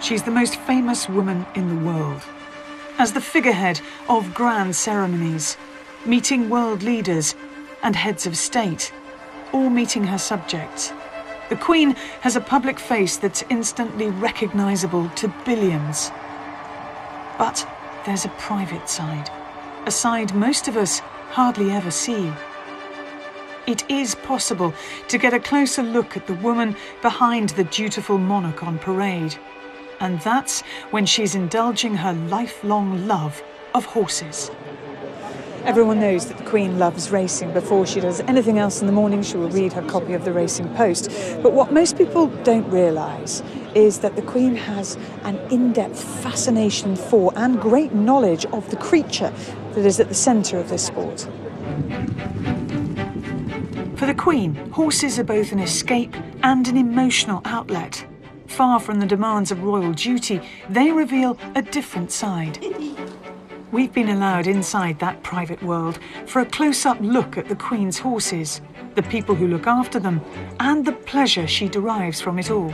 she's the most famous woman in the world. As the figurehead of grand ceremonies, meeting world leaders and heads of state, all meeting her subjects, the Queen has a public face that's instantly recognisable to billions. But there's a private side, a side most of us hardly ever see. It is possible to get a closer look at the woman behind the dutiful monarch on parade. And that's when she's indulging her lifelong love of horses. Everyone knows that the Queen loves racing. Before she does anything else in the morning, she will read her copy of the Racing Post. But what most people don't realise is that the Queen has an in-depth fascination for and great knowledge of the creature that is at the centre of this sport. For the Queen, horses are both an escape and an emotional outlet. Far from the demands of royal duty, they reveal a different side. We've been allowed inside that private world for a close-up look at the Queen's horses, the people who look after them, and the pleasure she derives from it all.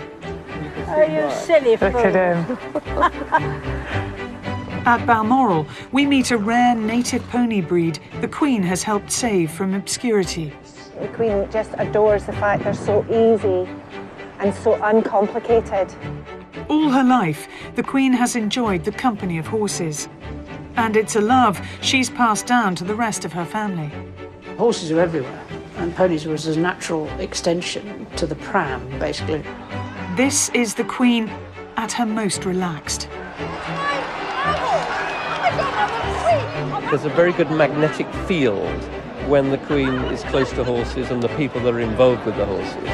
Oh, you silly fool. Look at him. At Balmoral, we meet a rare native pony breed the Queen has helped save from obscurity. The Queen just adores the fact they're so easy and so uncomplicated. All her life, the Queen has enjoyed the company of horses. And it's a love she's passed down to the rest of her family. Horses are everywhere, and ponies were as a natural extension to the pram, basically. This is the Queen at her most relaxed. There's a very good magnetic field when the Queen is close to horses and the people that are involved with the horses.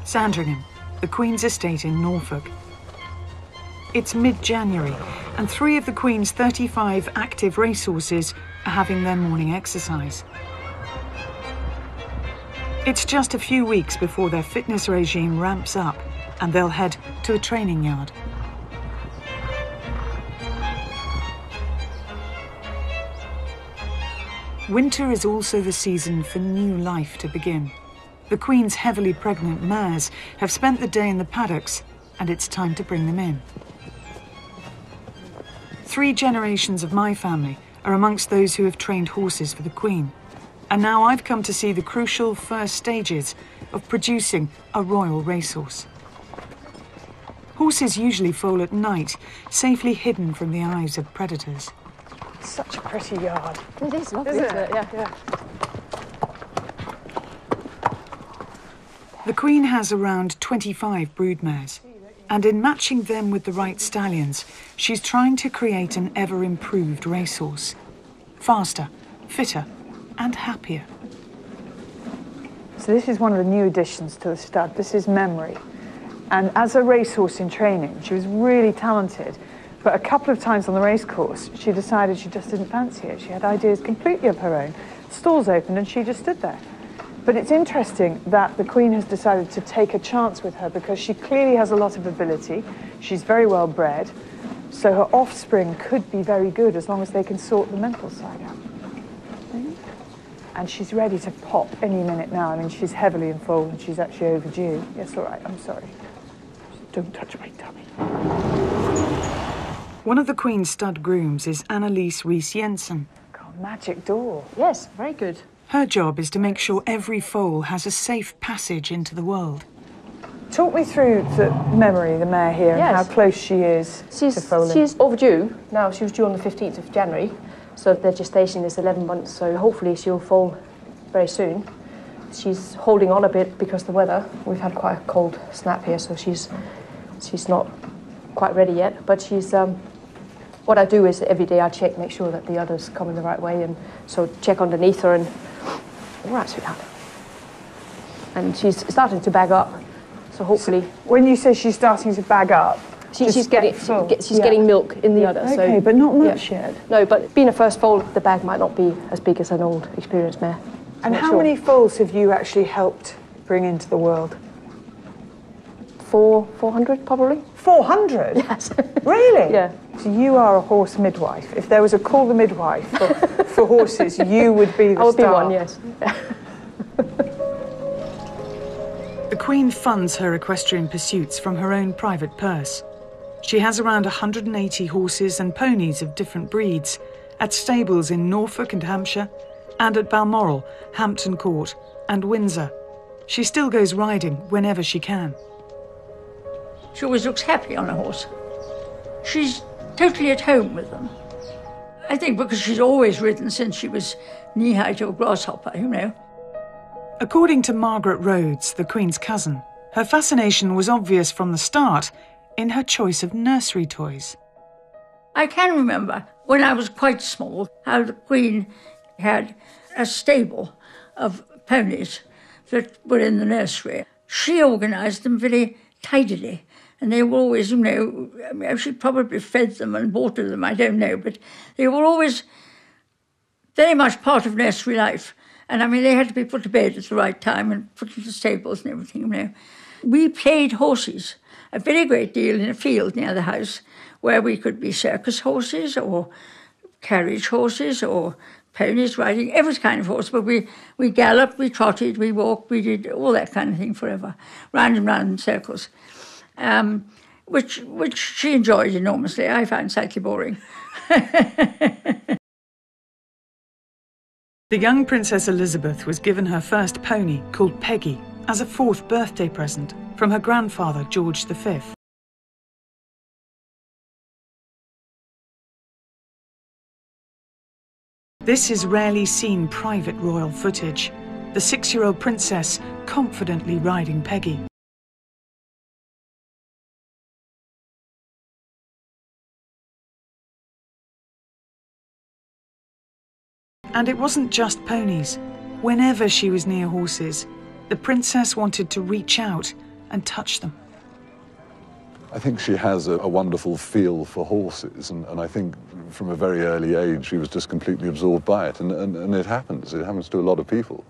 Sandringham, the Queen's estate in Norfolk. It's mid-January, and 3 of the Queen's 35 active racehorses are having their morning exercise. It's just a few weeks before their fitness regime ramps up, and they'll head to a training yard. Winter is also the season for new life to begin. The Queen's heavily pregnant mares have spent the day in the paddocks, and it's time to bring them in. 3 generations of my family are amongst those who have trained horses for the Queen. And now I've come to see the crucial first stages of producing a royal racehorse. Horses usually foal at night, safely hidden from the eyes of predators. Such a pretty yard. It is lovely, isn't it? Yeah. The Queen has around 25 broodmares, and in matching them with the right stallions, she's trying to create an ever-improved racehorse. Faster, fitter, and happier. So this is one of the new additions to the stud. This is Memory. And as a racehorse in training, she was really talented. But a couple of times on the racecourse, she decided she just didn't fancy it. She had ideas completely of her own. Stalls opened and she just stood there. But it's interesting that the Queen has decided to take a chance with her because she clearly has a lot of ability. She's very well bred. So her offspring could be very good as long as they can sort the mental side out. And she's ready to pop any minute now. I mean, she's heavily in foal and she's actually overdue. Yes, all right, I'm sorry. Don't touch my tummy. One of the Queen's stud grooms is Annalise Rees-Jensen. God, magic door. Yes, very good. Her job is to make sure every foal has a safe passage into the world. Talk me through the Memory, the mare here, and how close she is to foaling. She's overdue. Now, she was due on the 15th of January, so their gestation is 11 months, so hopefully she'll foal very soon. She's holding on a bit because of the weather. We've had quite a cold snap here, so she's not quite ready yet, but she's... what I do is every day I check, make sure that the udder's coming the right way, and so check underneath her and... All right, sweetheart. And she's starting to bag up, so hopefully... So when you say she's starting to bag up, she's getting milk in the udder. Okay, so, but not much yet. No, but being a first foal, the bag might not be as big as an old, experienced mare. And how many foals have you actually helped bring into the world? 400, probably. 400? Yes. Really? Yeah. So you are a horse midwife. If there was a Call the Midwife for horses, you would be the I would star. be one, yes. The Queen funds her equestrian pursuits from her own private purse. She has around 180 horses and ponies of different breeds at stables in Norfolk and Hampshire, and at Balmoral, Hampton Court and Windsor. She still goes riding whenever she can. She always looks happy on a horse. She's totally at home with them. I think because she's always ridden since she was knee-high to a grasshopper, you know. According to Margaret Rhodes, the Queen's cousin, her fascination was obvious from the start in her choice of nursery toys. I can remember when I was quite small how the Queen had a stable of ponies that were in the nursery. She organised them very tidily, and they were always, you know, I mean, she probably fed them and watered them, I don't know, but they were always very much part of nursery life. And I mean, they had to be put to bed at the right time and put into stables and everything, you know. We played horses a very great deal in a field near the house where we could be circus horses or carriage horses or ponies riding, every kind of horse. But we galloped, we trotted, we walked, we did all that kind of thing forever, round and round in circles, which she enjoyed enormously. I found slightly boring. The young Princess Elizabeth was given her first pony, called Peggy, as a 4th birthday present from her grandfather, George V. This is rarely seen private royal footage. The 6-year-old princess confidently riding Peggy. And it wasn't just ponies. Whenever she was near horses, the princess wanted to reach out and touch them. I think she has a wonderful feel for horses, and I think from a very early age she was just completely absorbed by it, and it happens to a lot of people.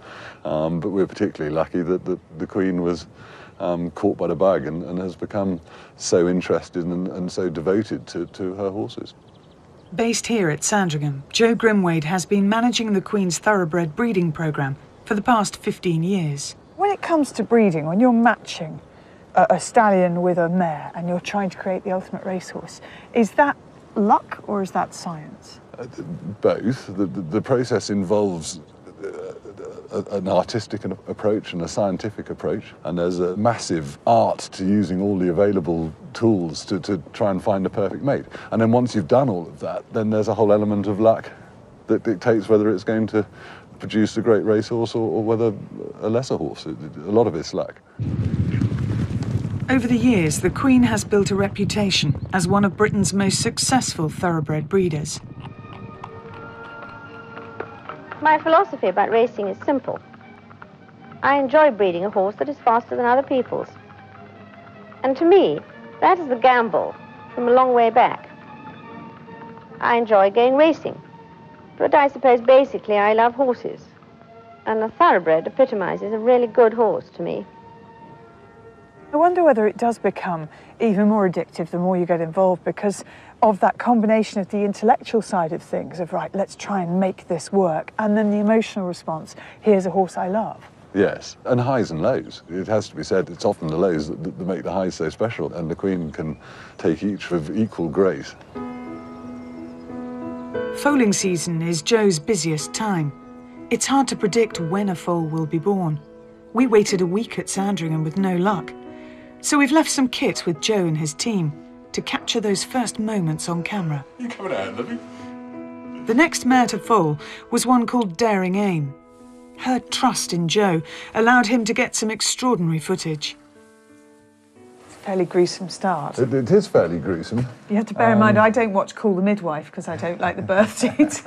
But we're particularly lucky that the Queen was caught by the bug and has become so interested and so devoted to her horses. Based here at Sandringham, Joe Grimwade has been managing the Queen's thoroughbred breeding programme for the past 15 years. When it comes to breeding, when you're matching a stallion with a mare and you're trying to create the ultimate racehorse, is that luck or is that science? Both. The process involves an artistic approach and a scientific approach, and there's a massive art to using all the available tools to try and find a perfect mate. And then once you've done all of that, then there's a whole element of luck that dictates whether it's going to produce a great racehorse or whether a lesser horse. A lot of it's luck. Over the years, the Queen has built a reputation as one of Britain's most successful thoroughbred breeders. My philosophy about racing is simple. I enjoy breeding a horse that is faster than other people's. And to me, that is the gamble from a long way back. I enjoy going racing, but I suppose basically I love horses. And a thoroughbred epitomizes a really good horse to me. I wonder whether it does become even more addictive the more you get involved because of that combination of the intellectual side of things, of right, let's try and make this work, and then the emotional response, here's a horse I love. Yes, and highs and lows. It has to be said, it's often the lows that make the highs so special, and the Queen can take each with equal grace. Foaling season is Joe's busiest time. It's hard to predict when a foal will be born. We waited a week at Sandringham with no luck. So we've left some kit with Joe and his team to capture those first moments on camera. You coming out, Libby? The next mare to foal was one called Daring Aim. Her trust in Joe allowed him to get some extraordinary footage. It's a fairly gruesome start. It is fairly gruesome. You have to bear in mind, I don't watch Call the Midwife because I don't like the birth scenes.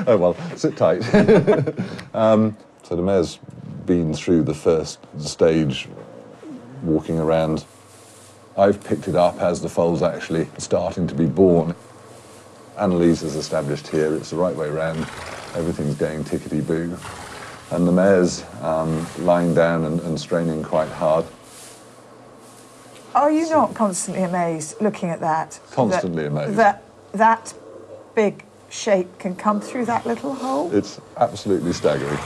Oh, well, sit tight. So the mare's been through the first stage, walking around. I've picked it up as the foal's actually starting to be born. Annalise is established here, it's the right way round. Everything's going tickety-boo. And the mare's lying down and straining quite hard. Are you not constantly amazed looking at that? Constantly amazed. That big shape can come through that little hole? It's absolutely staggering.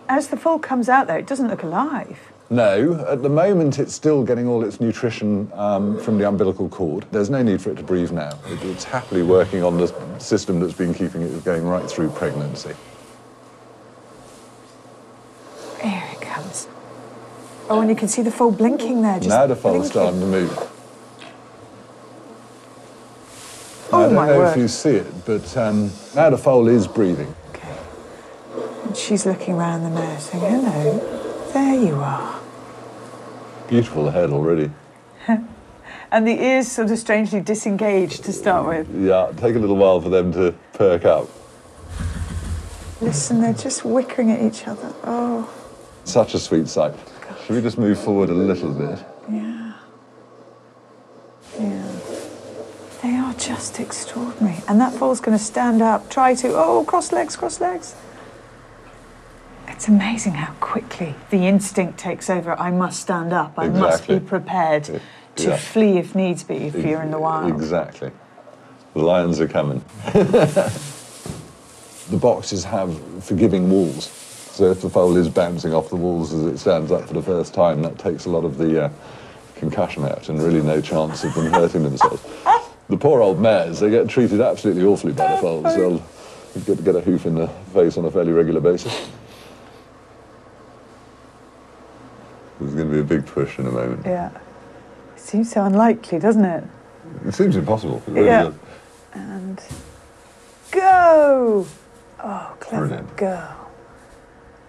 As the foal comes out, though, it doesn't look alive. No, at the moment it's still getting all its nutrition from the umbilical cord. There's no need for it to breathe now. It's happily working on the system that's been keeping it going right through pregnancy. Here it comes. Oh, and you can see the foal blinking there. Just now the foal's blinking. starting to move. Oh, I don't my know word. if you see it, but now the foal is breathing. Okay. And she's looking round the nose saying, hello. There you are. Beautiful head already. And the ears sort of strangely disengaged to start with. Yeah, take a little while for them to perk up. Listen, they're just wickering at each other. Oh. Such a sweet sight. Should we just move forward a little bit? Yeah. Yeah. They are just extraordinary. And that foal's going to stand up, try to, oh, cross legs, cross legs. It's amazing how quickly the instinct takes over. I must stand up. I must be prepared to flee if needs be, if you're in the wild. Exactly. The lions are coming. The boxes have forgiving walls. So if the foal is bouncing off the walls as it stands up for the first time, that takes a lot of the concussion out and really no chance of them hurting themselves. The poor old mares, they get treated absolutely awfully by the foals. They'll get a hoof in the face on a fairly regular basis. There's going to be a big push in a moment. Yeah. It seems so unlikely, doesn't it? It seems impossible. It really does. And go! Oh, clever Brilliant. girl.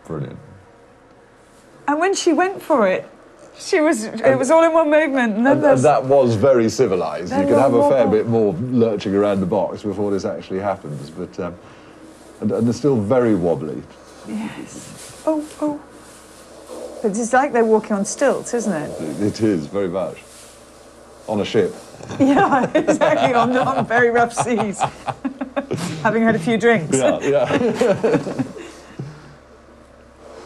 Brilliant. And when she went for it, it was all in one movement. And then that was very civilised. You Then could have a fair wobble. bit more lurching around the box before this actually happens. But and they're still very wobbly. Yes. Oh, oh. It's like they're walking on stilts, isn't it? It is, very much. On a ship. Yeah, exactly, on very rough seas. Having had a few drinks. Yeah, yeah.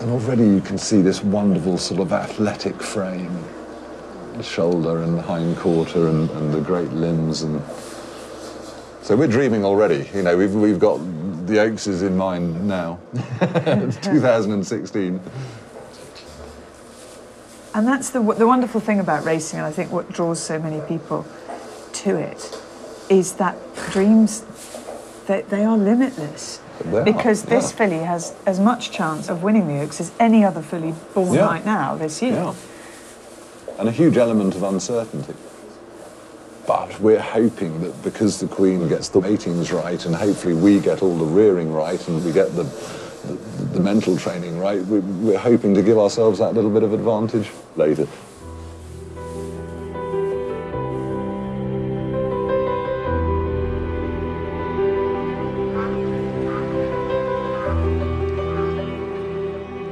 And already you can see this wonderful sort of athletic frame. The shoulder and the hind quarter and the great limbs. And so we're dreaming already. You know, we've got the Oakses in mind now. 2016. And that's the wonderful thing about racing, and I think what draws so many people to it, is that dreams, they are limitless. Because this filly has as much chance of winning the Oaks as any other filly born right now this year. Yeah. And a huge element of uncertainty. But we're hoping that because the Queen gets the matings right, and hopefully we get all the rearing right, and we get the mental training right, we're hoping to give ourselves that little bit of advantage later.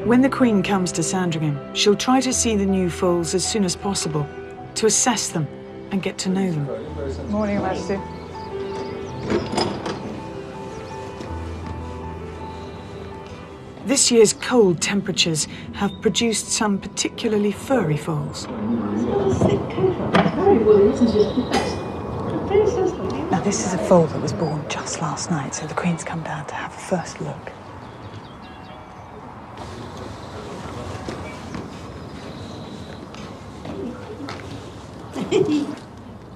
When the Queen comes to Sandringham, she'll try to see the new foals as soon as possible, to assess them and get to know them. Morning, Your Majesty. This year's cold temperatures have produced some particularly furry foals. Now, this is a foal that was born just last night, so the Queen's come down to have a first look.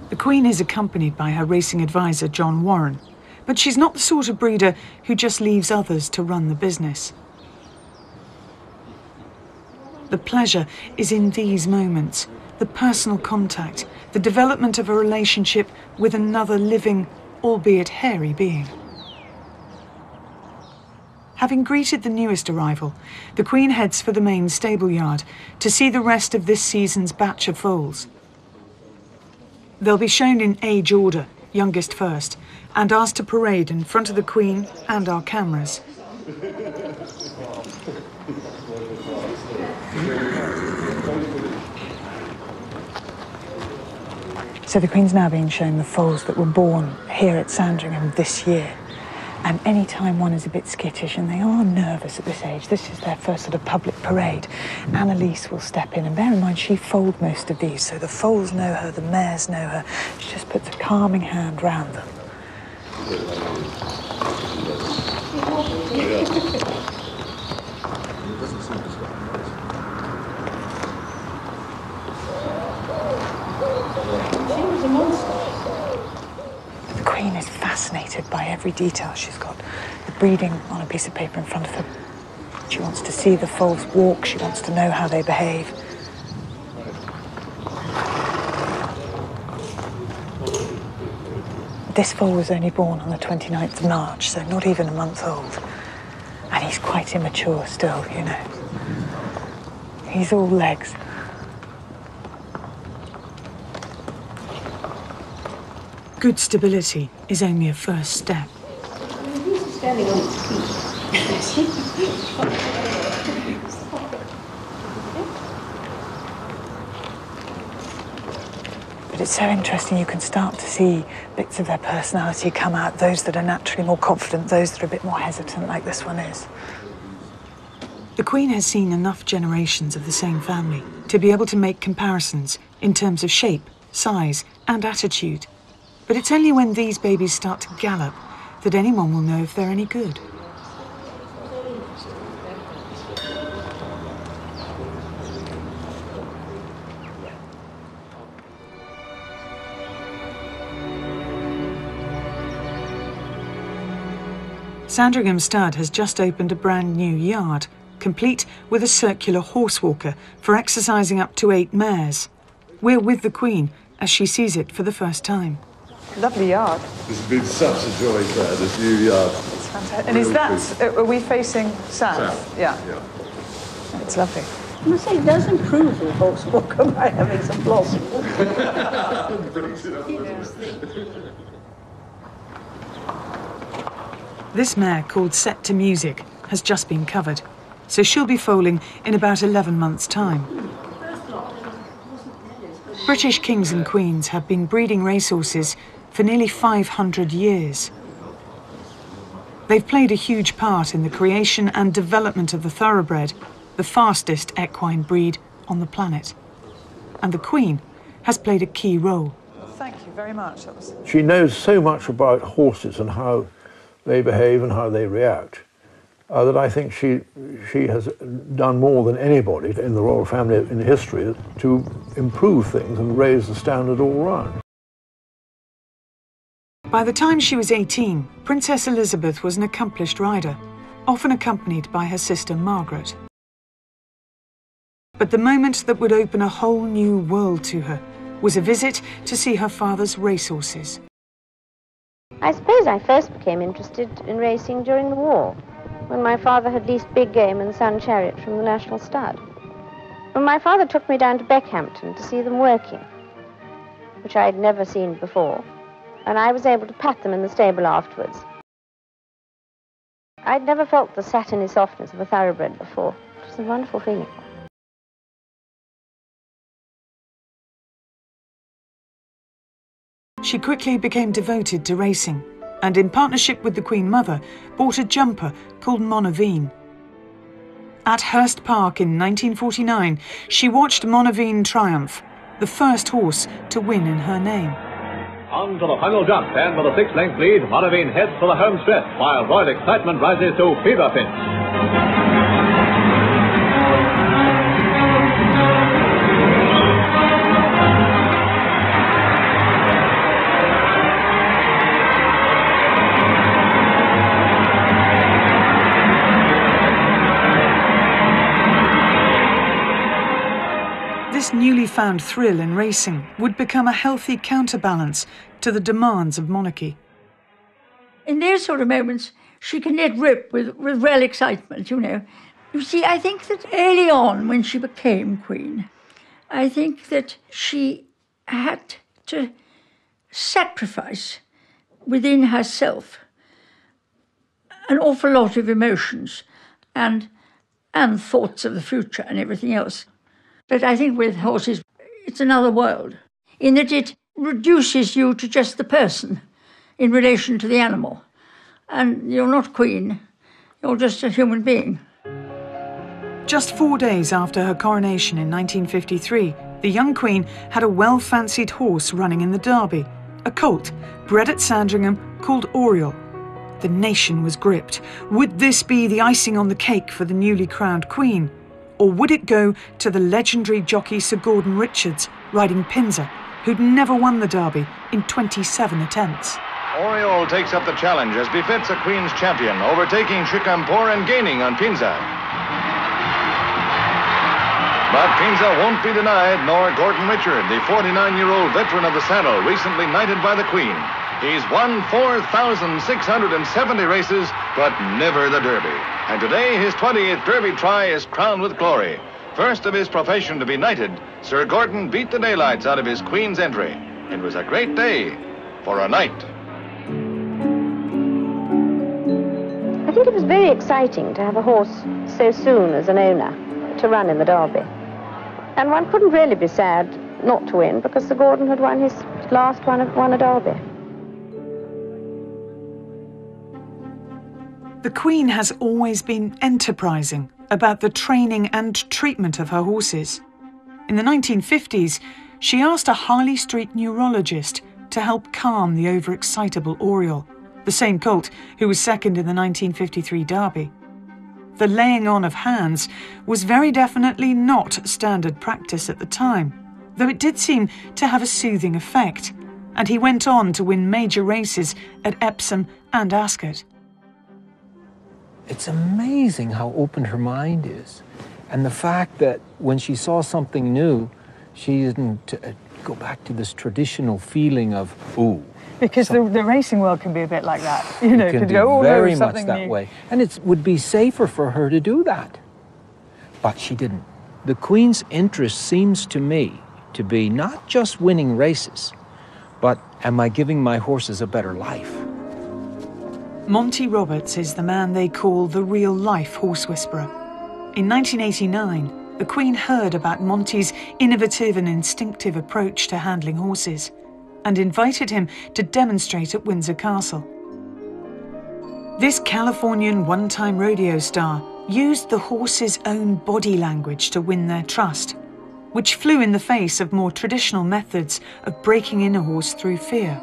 The Queen is accompanied by her racing advisor, John Warren, but she's not the sort of breeder who just leaves others to run the business. The pleasure is in these moments, the personal contact, the development of a relationship with another living, albeit hairy being. Having greeted the newest arrival, the Queen heads for the main stable yard to see the rest of this season's batch of foals. They'll be shown in age order, youngest first, and asked to parade in front of the Queen and our cameras. So the Queen's now being shown the foals that were born here at Sandringham this year. And any time one is a bit skittish, and they are nervous at this age, this is their first sort of public parade, Annalise will step in. And bear in mind, she foaled most of these, so the foals know her, the mares know her. She just puts a calming hand round them. The Queen is fascinated by every detail. She's got the breeding on a piece of paper in front of her. She wants to see the foals walk. She wants to know how they behave. This foal was only born on the 29th of March, so not even a month old. And he's quite immature still, you know. He's all legs. Good stability is only a first step. He's standing on his feet. But it's so interesting, you can start to see bits of their personality come out, those that are naturally more confident, those that are a bit more hesitant, like this one is. The Queen has seen enough generations of the same family to be able to make comparisons in terms of shape, size, and attitude. But it's only when these babies start to gallop that anyone will know if they're any good. Sandringham Stud has just opened a brand new yard, complete with a circular horse walker for exercising up to 8 mares. We're with the Queen as she sees it for the first time. Lovely yard. It's been such a joy there, this new yard. It's fantastic. And is that, are we facing south? South. Yeah. It's lovely. I must say, it does improve the horse walker by having some blossom. This mare, called Set to Music, has just been covered, so she'll be foaling in about 11 months' time. British kings and queens have been breeding racehorses for nearly 500 years. They've played a huge part in the creation and development of the thoroughbred, the fastest equine breed on the planet. And the Queen has played a key role. Thank you very much. She knows so much about horses and how they behave and how they react, that I think she has done more than anybody in the royal family in history to improve things and raise the standard all round. By the time she was 18, Princess Elizabeth was an accomplished rider, often accompanied by her sister Margaret. But the moment that would open a whole new world to her was a visit to see her father's racehorses. I suppose I first became interested in racing during the war, when my father had leased Big Game and Sun Chariot from the National Stud. When my father took me down to Beckhampton to see them working, which I had never seen before, and I was able to pat them in the stable afterwards. I'd never felt the satiny softness of a thoroughbred before. It was a wonderful feeling. She quickly became devoted to racing, and in partnership with the Queen Mother, bought a jumper called Monaveen. At Hurst Park in 1949, she watched Monaveen triumph, the first horse to win in her name. On to the final jump, and with a 6-length lead, Monaveen heads for the home stretch, while Royal Excitement rises to fever pitch. This newly found thrill in racing would become a healthy counterbalance to the demands of monarchy. In those sort of moments, she can let rip with real excitement, you know. You see, I think that early on, when she became Queen, I think that she had to sacrifice within herself an awful lot of emotions and thoughts of the future and everything else. But I think with horses, it's another world, in that it reduces you to just the person in relation to the animal. and you're not queen, you're just a human being. Just 4 days after her coronation in 1953, the young queen had a well-fancied horse running in the Derby, a colt bred at Sandringham called Oriel. The nation was gripped. Would this be the icing on the cake for the newly crowned queen? Or would it go to the legendary jockey Sir Gordon Richards riding Pinzer, who'd never won the Derby in 27 attempts? Oriol takes up the challenge as befits a Queen's champion, overtaking Chikampour and gaining on Pinza. But Pinza won't be denied, nor Gordon Richard, the 49-year-old veteran of the saddle, recently knighted by the Queen. He's won 4,670 races, but never the Derby. And today, his 28th Derby try is crowned with glory. First of his profession to be knighted, Sir Gordon beat the daylights out of his Queen's entry. It was a great day for a knight. I think it was very exciting to have a horse so soon as an owner to run in the Derby. And one couldn't really be sad not to win, because Sir Gordon had won his last won a Derby. The Queen has always been enterprising about the training and treatment of her horses. In the 1950s, she asked a Harley Street neurologist to help calm the overexcitable Oriel, the same colt who was second in the 1953 Derby. The laying on of hands was very definitely not standard practice at the time, though it did seem to have a soothing effect, and he went on to win major races at Epsom and Ascot. It's amazing how open her mind is, and the fact that when she saw something new, she didn't go back to this traditional feeling of, ooh. Because the racing world can be a bit like that, you know. It can could be go, very something much that new. way. And it would be safer for her to do that. But she didn't. The Queen's interest seems to me to be not just winning races, but am I giving my horses a better life? Monty Roberts is the man they call the real-life horse whisperer. In 1989, the Queen heard about Monty's innovative and instinctive approach to handling horses and invited him to demonstrate at Windsor Castle. This Californian one-time rodeo star used the horse's own body language to win their trust, which flew in the face of more traditional methods of breaking in a horse through fear.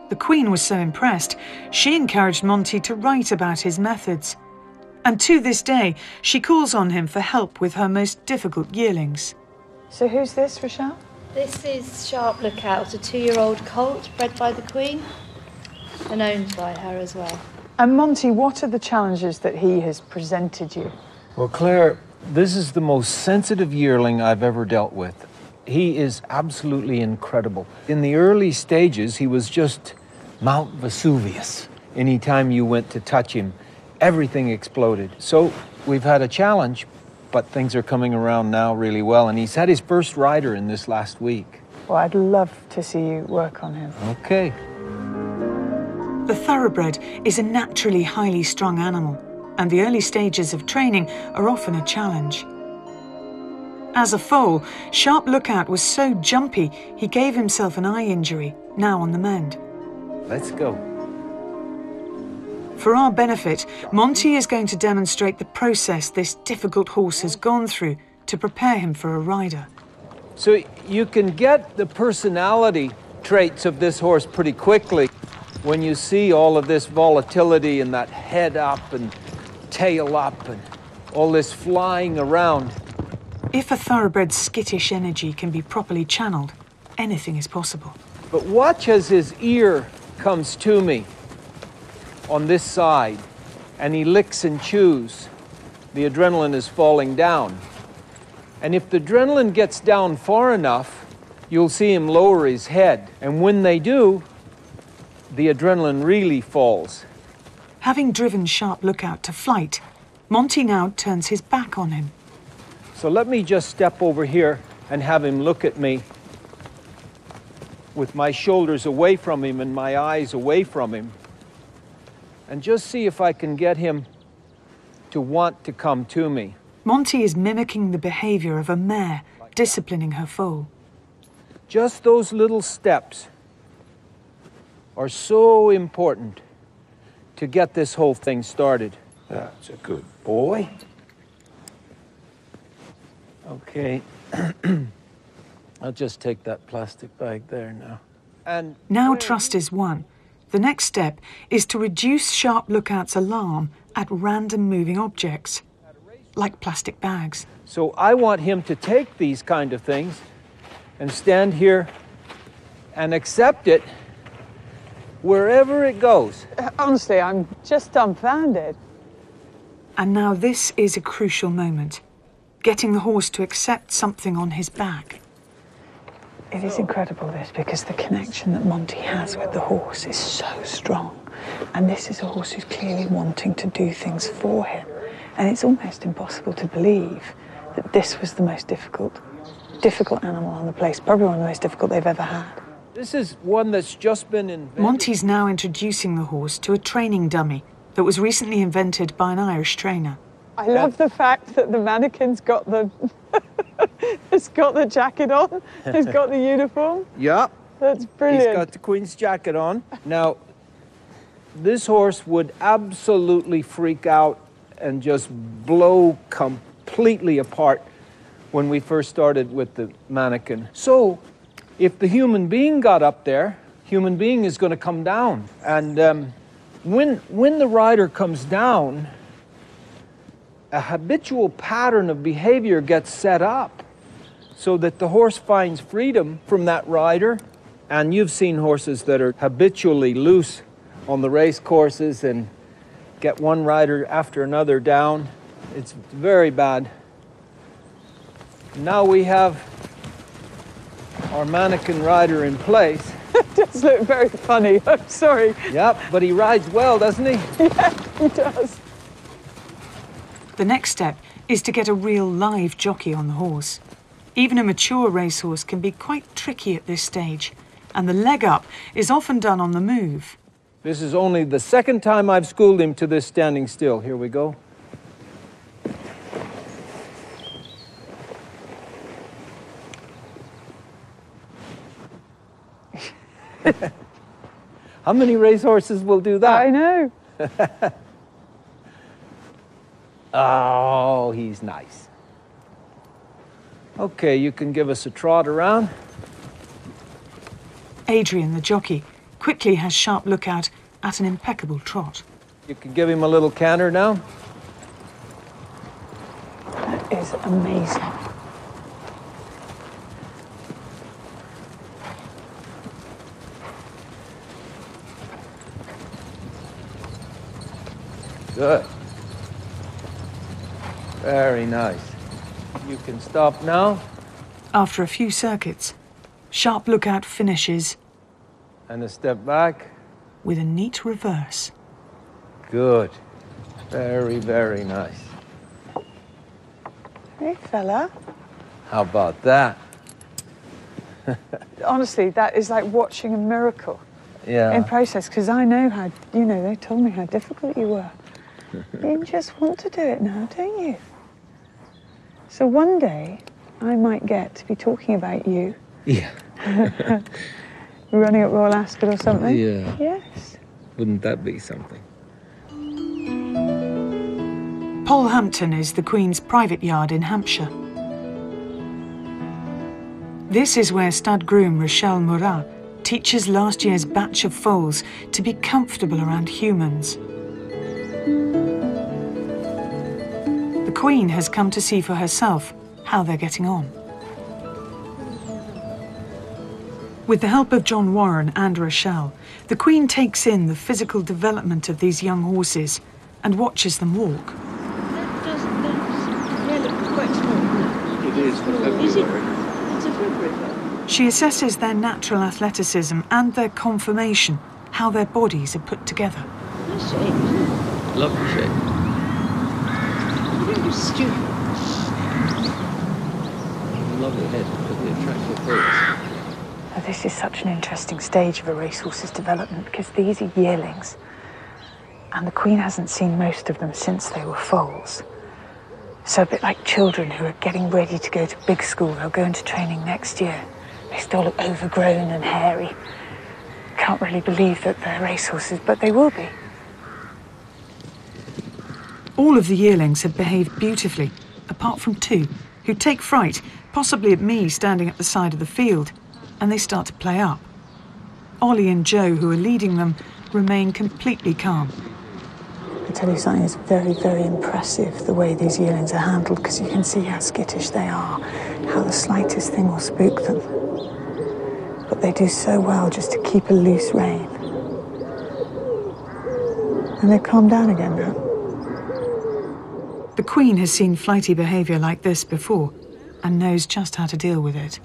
The Queen was so impressed, she encouraged Monty to write about his methods. And to this day, she calls on him for help with her most difficult yearlings. So who's this, Rochelle? This is Sharp Lookout, a 2-year-old colt bred by the Queen and owned by her as well. And Monty, what are the challenges that he has presented you? Well, Claire, this is the most sensitive yearling I've ever dealt with. He is absolutely incredible. In the early stages, he was just Mount Vesuvius. Anytime you went to touch him, everything exploded. So we've had a challenge, but things are coming around now really well, and he's had his first rider in this last week. Well, I'd love to see you work on him. Okay. The thoroughbred is a naturally highly strung animal, and the early stages of training are often a challenge. As a foal, Sharp Lookout was so jumpy he gave himself an eye injury, now on the mend. Let's go. For our benefit, Monty is going to demonstrate the process this difficult horse has gone through to prepare him for a rider. So you can get the personality traits of this horse pretty quickly when you see all of this volatility and that head up and tail up and all this flying around. If a thoroughbred's skittish energy can be properly channeled, anything is possible. But watch as his ear comes to me on this side, and he licks and chews. The adrenaline is falling down. And if the adrenaline gets down far enough, you'll see him lower his head. And when they do, the adrenaline really falls. Having driven Sharp Lookout to flight, Monty now turns his back on him. So let me just step over here and have him look at me with my shoulders away from him and my eyes away from him, and just see if I can get him to want to come to me. Monty is mimicking the behavior of a mare disciplining her foal. Just those little steps are so important to get this whole thing started. That's a good boy. Okay. I'll just take that plastic bag there now. And now trust is won. The next step is to reduce Sharp Lookout's alarm at random moving objects, like plastic bags. so I want him to take these kind of things and stand here and accept it wherever it goes. Honestly, I'm just dumbfounded. And now this is a crucial moment, getting the horse to accept something on his back. It is incredible, this, because the connection that Monty has with the horse is so strong. And this is a horse who's clearly wanting to do things for him. And it's almost impossible to believe that this was the most difficult animal on the place, probably one of the most difficult they've ever had. This is one that's just been invented. Monty's now introducing the horse to a training dummy that was recently invented by an Irish trainer. I love the fact that the mannequin's got the it's got the jacket on, it's got the uniform. Yeah. That's brilliant. He's got the Queen's jacket on. Now, this horse would absolutely freak out and just blow completely apart when we first started with the mannequin. So, if the human being got up there, human being is going to come down. And when the rider comes down, a habitual pattern of behavior gets set up so that the horse finds freedom from that rider. And you've seen horses that are habitually loose on the race courses and get one rider after another down. It's very bad. Now we have our mannequin rider in place. It does look very funny, I'm sorry. Yep, but he rides well, doesn't he? Yeah, he does. The next step is to get a real live jockey on the horse. Even a mature racehorse can be quite tricky at this stage, and the leg up is often done on the move. This is only the second time I've schooled him to this standing still. Here we go. How many racehorses will do that? I know. Oh, he's nice. Okay, you can give us a trot around. Adrian, the jockey, quickly has Sharp Lookout at an impeccable trot. You can give him a little canter now. That is amazing. Good. Very nice. You can stop now. After a few circuits, Sharp Lookout finishes. And a step back. With a neat reverse. Good. Very, very nice. Hey, fella. How about that? Honestly, that is like watching a miracle. Yeah. In process, because I know how, they told me how difficult you were. You just want to do it now, don't you? So one day, I might get to be talking about you. Yeah. Running at Royal Ascot or something. Yeah. Yes. Wouldn't that be something? Polehampton is the Queen's private yard in Hampshire. This is where stud groom Rochelle Murat teaches last year's batch of foals to be comfortable around humans. The Queen has come to see for herself how they're getting on. With the help of John Warren and Rochelle, the Queen takes in the physical development of these young horses and watches them walk. It is for February. It's a February. She assesses their natural athleticism and their conformation, how their bodies are put together. Nice shape, isn't it? Lovely shape. You don't be stupid. Lovely head with the attractive face. This is such an interesting stage of a racehorse's development because these are yearlings and the Queen hasn't seen most of them since they were foals. So a bit like children who are getting ready to go to big school, they'll go into training next year. They still look overgrown and hairy. Can't really believe that they're racehorses, but they will be. All of the yearlings had behaved beautifully, apart from 2, who take fright, possibly at me standing at the side of the field, and they start to play up. Ollie and Joe, who are leading them, remain completely calm. I tell you something, it's very, very impressive the way these yearlings are handled, because you can see how skittish they are, how the slightest thing will spook them. But they do so well just to keep a loose rein. And they've calmed down again now. The Queen has seen flighty behaviour like this before and knows just how to deal with it.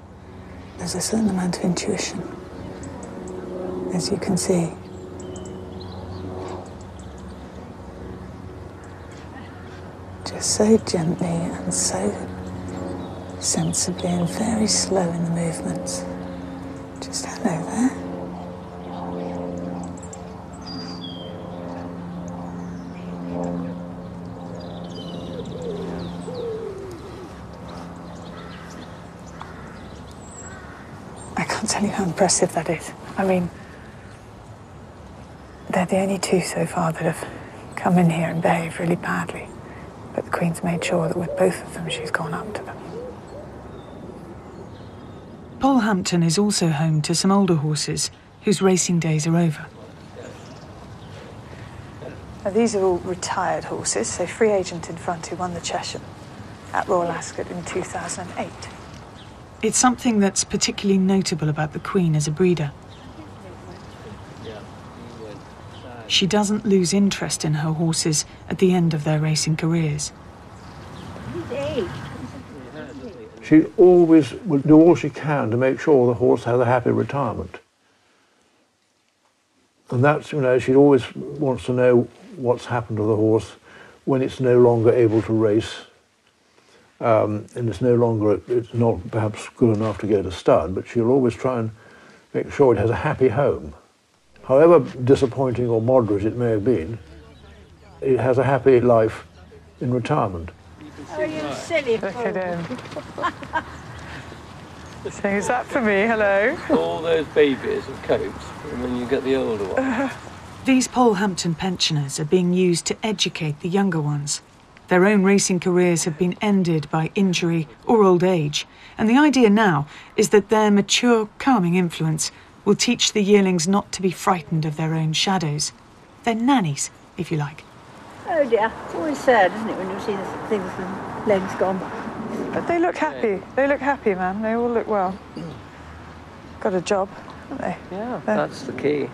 There's a certain amount of intuition, as you can see. Just so gently and so sensibly and very slow in the movements. Just hello there. I can't tell you how impressive that is. I mean, they're the only 2 so far that have come in here and behaved really badly. But the Queen's made sure that with both of them, she's gone up to them. Polehampton is also home to some older horses whose racing days are over. Now, these are all retired horses, so Free Agent in front, who won the Chesham at Royal Ascot in 2008. It's something that's particularly notable about the Queen as a breeder. She doesn't lose interest in her horses at the end of their racing careers. She always will do all she can to make sure the horse has a happy retirement. And that's, you know, she always wants to know what's happened to the horse when it's no longer able to race, and it's not perhaps good enough to go to stud, but she'll always try and make sure it has a happy home. However disappointing or moderate it may have been, it has a happy life in retirement. Oh, you silly Look at him. So is that for me? Hello. All those babies have coats, and then you get the older ones. These Polehampton pensioners are being used to educate the younger ones. Their own racing careers have been ended by injury or old age, and the idea now is that their mature, calming influence will teach the yearlings not to be frightened of their own shadows. They're nannies, if you like. Oh dear, it's always sad, isn't it, when you see the things with legs gone. But they look happy. They look happy, man. They all look well. Got a job, haven't they? Yeah, that's the key.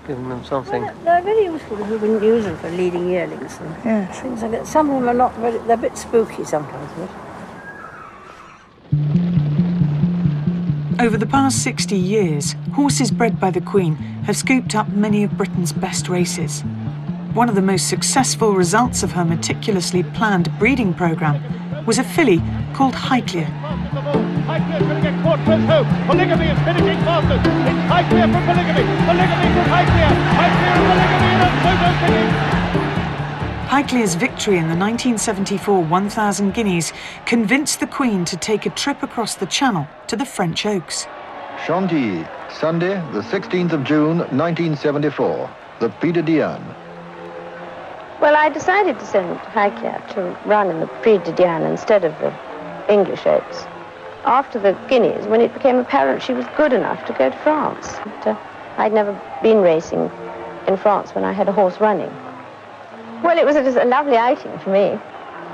Giving them something. Well, they're very useful if you wouldn't use them for leading yearlings and things like that. Some of them are not very, they're a bit spooky sometimes. Over the past 60 years, horses bred by the Queen have scooped up many of Britain's best races. One of the most successful results of her meticulously planned breeding programme was a filly called Highclere. Highclere is going to get caught for his hope. Polygamy is finishing fastest. It's Highclere from Polygamy. Polygamy from Highclere. Highclere and Polygamy and Photo City. Highclere's victory in the 1974 1,000 Guineas convinced the Queen to take a trip across the Channel to the French Oaks. Chantilly, Sunday, the 16th of June, 1974. The Prix de Diane. Well, I decided to send Highclere to run in the Prix de Diane instead of the English Oaks after the Guineas, when it became apparent she was good enough to go to France. But, I'd never been racing in France when I had a horse running. Well, it was a lovely outing for me.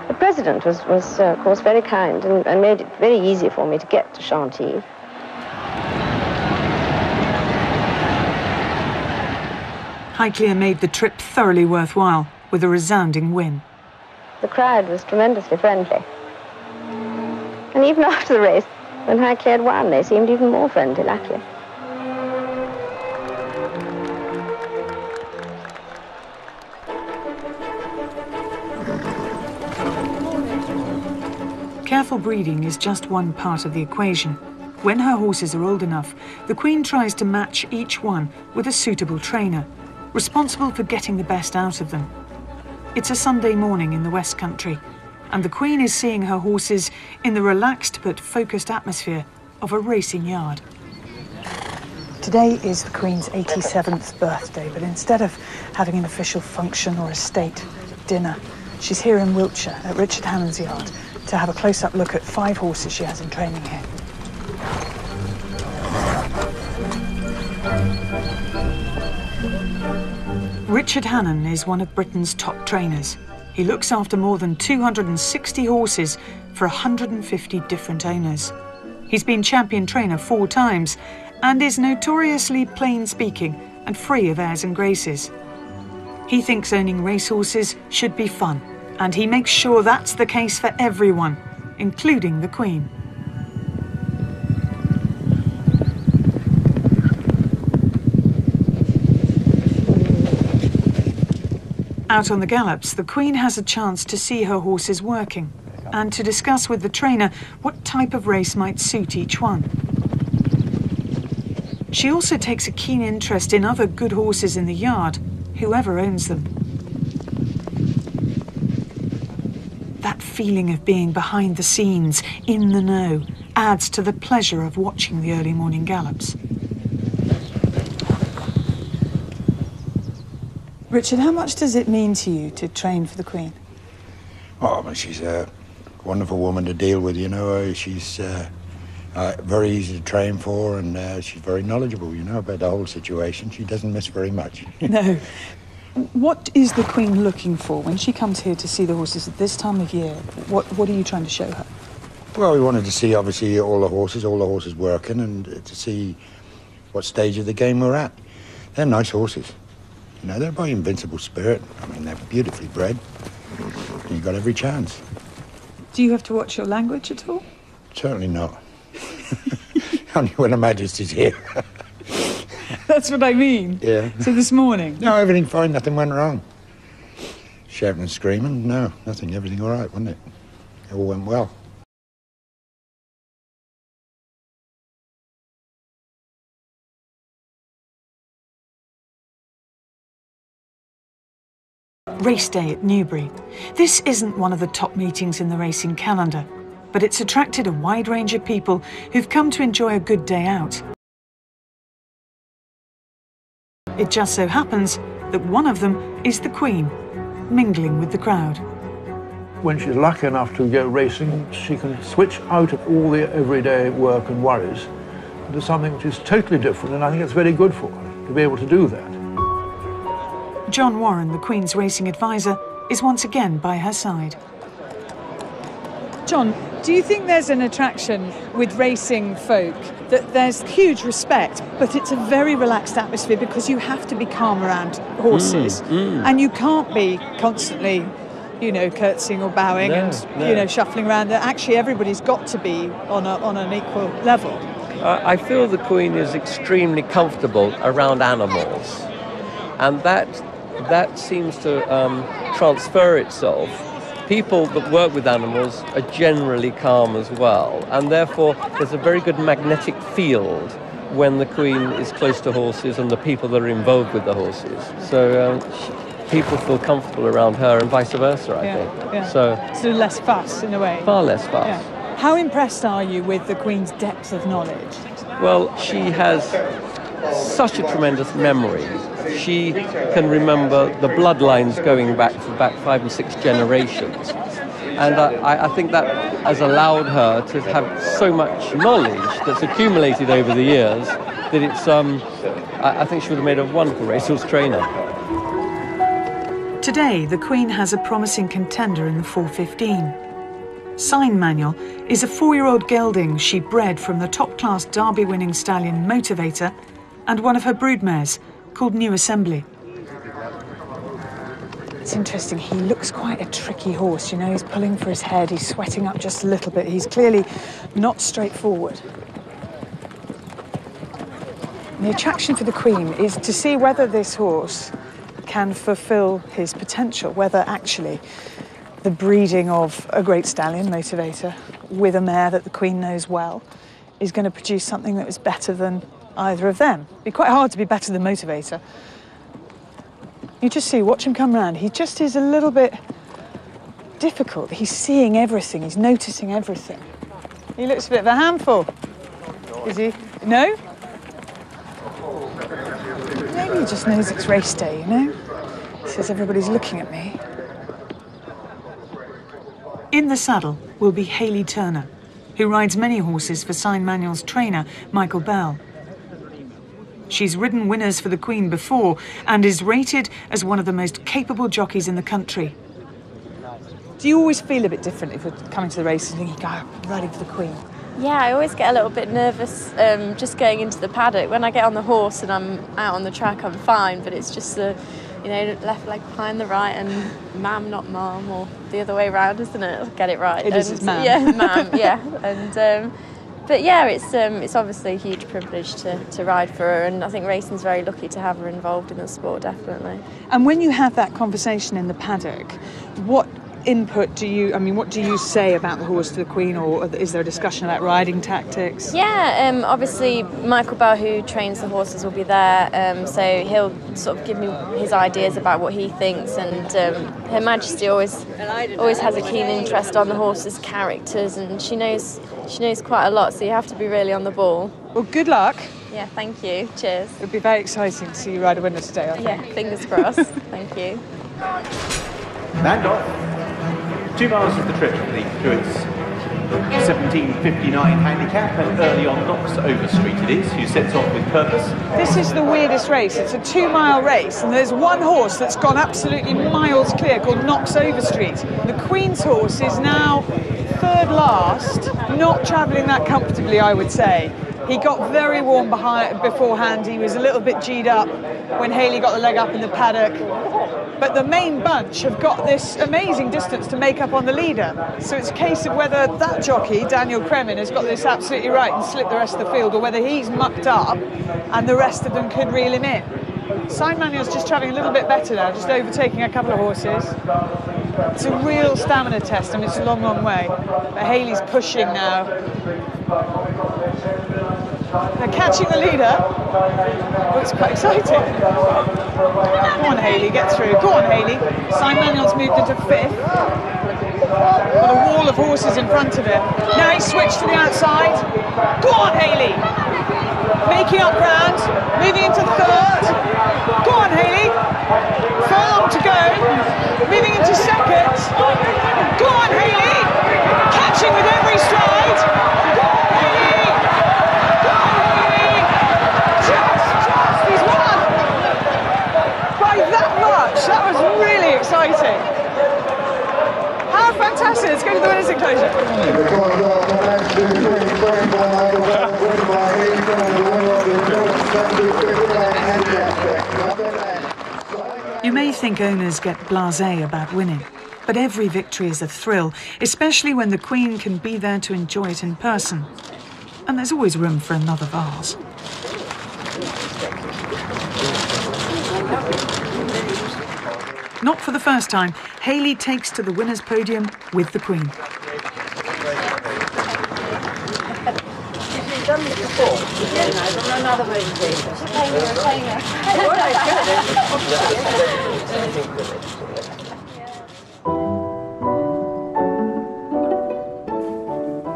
The president was of course, very kind and made it very easy for me to get to Chantilly. Highclere made the trip thoroughly worthwhile, with a resounding win. The crowd was tremendously friendly. And even after the race, when Highclere had won, they seemed even more friendly, luckily. Careful breeding is just one part of the equation. When her horses are old enough, the Queen tries to match each one with a suitable trainer, responsible for getting the best out of them. It's a Sunday morning in the West Country, and the Queen is seeing her horses in the relaxed but focused atmosphere of a racing yard. Today is the Queen's 87th birthday, but instead of having an official function or estate, dinner. She's here in Wiltshire at Richard Hannon's yard to have a close-up look at 5 horses she has in training here. Richard Hannon is one of Britain's top trainers. He looks after more than 260 horses for 150 different owners. He's been champion trainer 4 times and is notoriously plain-speaking and free of airs and graces. He thinks owning racehorses should be fun, and he makes sure that's the case for everyone, including the Queen. Out on the gallops, the Queen has a chance to see her horses working and to discuss with the trainer what type of race might suit each one. She also takes a keen interest in other good horses in the yard, whoever owns them. That feeling of being behind the scenes, in the know, adds to the pleasure of watching the early morning gallops. Richard, how much does it mean to you to train for the Queen? Oh, well, she's a wonderful woman to deal with, you know. She's very easy to train for, and she's very knowledgeable, you know, about the whole situation. She doesn't miss very much. No. What is the Queen looking for when she comes here to see the horses at this time of year? What are you trying to show her? Well, we wanted to see, obviously, all the horses working, and to see what stage of the game we're at. They're nice horses. You know, they're by Invincible Spirit. I mean, they're beautifully bred. And you've got every chance. Do you have to watch your language at all? Certainly not. Only when Her Majesty's here. That's what I mean. Yeah. So this morning? No, everything fine. Nothing went wrong. Shouting and screaming? No, nothing. Everything all right, wasn't it? It all went well. Race day at Newbury. This isn't one of the top meetings in the racing calendar, but it's attracted a wide range of people who've come to enjoy a good day out. It just so happens that one of them is the Queen, mingling with the crowd. When she's lucky enough to go racing, she can switch out of all the everyday work and worries into something which is totally different, and I think it's very good for her to be able to do that. John Warren, the Queen's racing advisor, is once again by her side. John, do you think there's an attraction with racing folk that there's huge respect, but it's a very relaxed atmosphere because you have to be calm around horses and you can't be constantly, you know, curtsying or bowing you know, shuffling around. Actually, everybody's got to be on an equal level. I feel the Queen is extremely comfortable around animals, and that seems to transfer itself. People that work with animals are generally calm as well, and therefore there's a very good magnetic field when the Queen is close to horses and the people that are involved with the horses. So people feel comfortable around her and vice versa, I think. Yeah. So less fuss, in a way. Far less fuss. Yeah. How impressed are you with the Queen's depth of knowledge? Well, she has such a tremendous memory. She can remember the bloodlines going back for 5 and 6 generations. And I think that has allowed her to have so much knowledge that's accumulated over the years that it's, I think she would have made a wonderful racehorse trainer. Today, the Queen has a promising contender in the 415. Sign Manual is a 4-year-old gelding she bred from the top-class Derby-winning stallion Motivator and one of her broodmares, called New Assembly. It's interesting, he looks quite a tricky horse, you know, he's pulling for his head, he's sweating up just a little bit, he's clearly not straightforward. And the attraction for the Queen is to see whether this horse can fulfil his potential, whether actually the breeding of a great stallion, Motivator, with a mare that the Queen knows well, is going to produce something that is better than either of them. It'd be quite hard to be better than Motivator. You just see, watch him come round. He just is a little bit difficult. He's seeing everything, he's noticing everything. He looks a bit of a handful. Is he? No? Maybe he just knows it's race day, you know? He says everybody's looking at me. In the saddle will be Hayley Turner, who rides many horses for Sign Manual's trainer, Michael Bell. She's ridden winners for the Queen before and is rated as one of the most capable jockeys in the country. Do you always feel a bit different if you're coming to the race and thinking, I'm riding for the Queen? Yeah, I always get a little bit nervous just going into the paddock. When I get on the horse and I'm out on the track, I'm fine, but it's just the, left leg behind the right and ma'am, not mom, or the other way around, isn't it? Get it right. It is, it's ma'am. Yeah, ma'am, yeah. And but yeah, it's obviously a huge privilege to ride for her, and I think racing's very lucky to have her involved in the sport, definitely. And when you have that conversation in the paddock, what input do you say about the horse to the Queen, or is there a discussion about riding tactics? Yeah, obviously Michael Bell, who trains the horses, will be there, so he'll sort of give me his ideas about what he thinks, and Her Majesty always has a keen interest on the horses' characters, and she knows quite a lot, so you have to be really on the ball. Well, good luck. Yeah, thank you. Cheers. It'll be very exciting to see you ride a winner today, I think. Yeah, fingers crossed. Thank you. And off. 2 miles is the trip for the Druids. 17:59 handicap, and early on Knox Overstreet it is, who sets off with purpose. This is the weirdest race. It's a 2-mile race, and there's one horse that's gone absolutely miles clear called Knox Overstreet. The Queen's horse is now third last, not travelling that comfortably, I would say. He got very warm beforehand. He was a little bit G'd up when Hayley got the leg up in the paddock. But the main bunch have got this amazing distance to make up on the leader. So it's a case of whether that jockey, Daniel Kremen, has got this absolutely right and slipped the rest of the field, or whether he's mucked up and the rest of them could reel him in. Sign Manual's just travelling a little bit better now, just overtaking a couple of horses. It's a real stamina test, and it's a long, long way. But Hayley's pushing now. They're catching the leader. Oh, it's quite exciting. Go on, Hayley, get through. Go on, Hayley. Sign Manual's moved into 5th. Got a wall of horses in front of him. Now he's switched to the outside. Go on, Hayley. Making up ground. Moving into 3rd. Go on, Hayley. Furlong to go. Moving into 2nd. Go on, Hayley. Catching with every stride. Go on, Hayley. Go on, Hayley. Just, he's won. By that much. That was really exciting. How fantastic. Let's go to the winner's enclosure. You may think owners get blasé about winning, but every victory is a thrill, especially when the Queen can be there to enjoy it in person. And there's always room for another vase. Not for the first time, Hayley takes to the winner's podium with the Queen. You've done this before. Yeah, on another motivation.